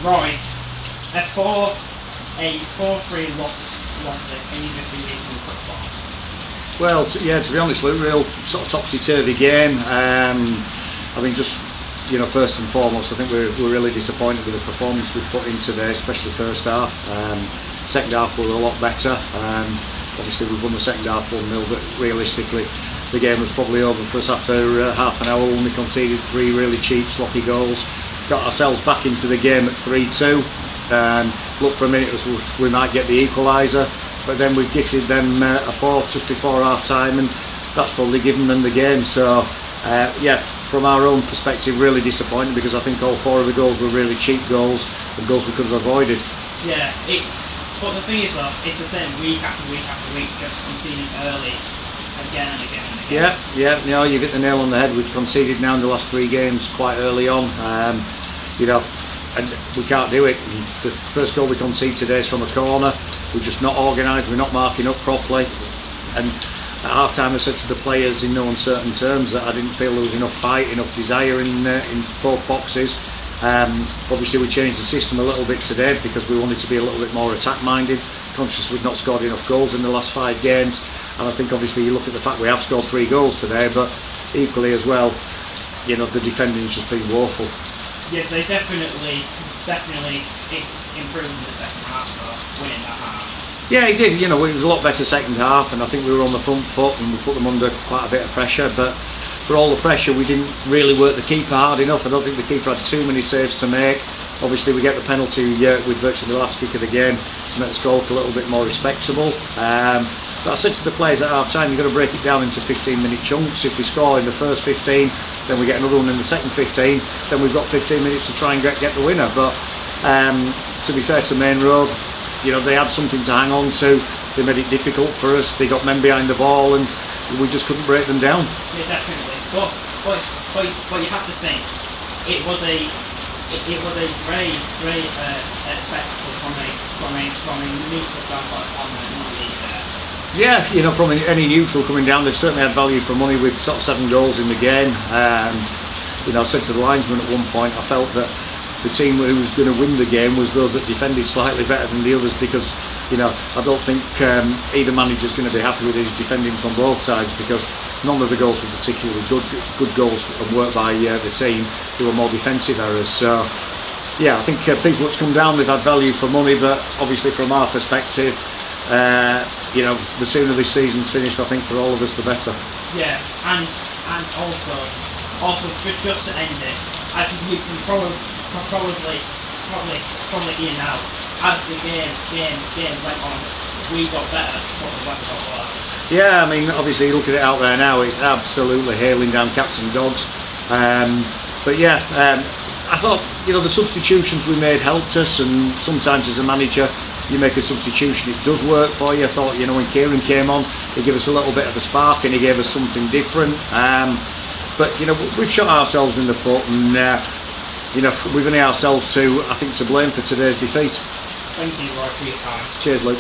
Rory, a 4-3 loss London, can you just give me some quick thoughts? Well, to be honest, Luke, real sort of topsy-turvy game. I mean, just first and foremost, I think we're really disappointed with the performance we've put in today, especially first half. Second half we were a lot better. Obviously, we've won the second half 1-0, but realistically, the game was probably over for us after half an hour when we conceded 3 really cheap, sloppy goals. Got ourselves back into the game at 3-2. Looked for a minute as we might get the equaliser, but then we've gifted them a fourth just before half time, and that's probably given them the game. So from our own perspective, really disappointed, because I think all 4 of the goals were really cheap goals and goals we could have avoided. Yeah, but the thing is though, it's the same week after week after week, just conceding early again and again and again. Yeah, you've hit the nail on the head. We've conceded now in the last 3 games quite early on. And we can't do it. The first goal we concede today is from a corner. We're just not organised, we're not marking up properly. And at half time I said to the players in no uncertain terms that I didn't feel there was enough fight, enough desire in both boxes. Obviously we changed the system a little bit today because we wanted to be a little bit more attack minded, conscious we'd not scored enough goals in the last 5 games. And I think obviously you look at the fact we have scored 3 goals today, but equally as well, the defending's just been woeful. Yeah, they definitely improved in the second half though, winning that half. Yeah, he did. It was a lot better second half, and I think we were on the front foot and we put them under quite a bit of pressure. But for all the pressure, we didn't really work the keeper hard enough. I don't think the keeper had too many saves to make. Obviously, we get the penalty with virtually the last kick of the game to make the score look a little bit more respectable. But I said to the players at half time, you've got to break it down into 15-minute chunks. If we score in the first 15, then we get another one in the second 15, then we've got 15 minutes to try and get the winner. But to be fair to Maine Road, they had something to hang on to. They made it difficult for us. They got men behind the ball, and we just couldn't break them down. Yeah, definitely. But you have to think it was a great spectacle from a neutral standpoint on the league there. Yeah, from any neutral coming down, they've certainly had value for money with sort of 7 goals in the game. I said to the linesman at one point, I felt that the team who was going to win the game was those that defended slightly better than the others, because I don't think either manager's going to be happy with his defending from both sides, because none of the goals were particularly good goals and work by the team. They were more defensive errors. So yeah, I think people that's come down, they've had value for money, but obviously from our perspective, the sooner this season's finished, I think for all of us the better. Yeah, and also just to end it, I think we can probably in now, as the game went on, we got better, but the weather got worse. Yeah, I mean, obviously you look at it out there now, it's absolutely hailing down cats and dogs. But yeah, I thought the substitutions we made helped us, and sometimes as a manager you make a substitution, it does work for you. I thought when Kieran came on, he gave us a little bit of a spark and he gave us something different. But we've shot ourselves in the foot, and we've only ourselves to blame for today's defeat. Thank you, Roy, for your time. Cheers, Luke.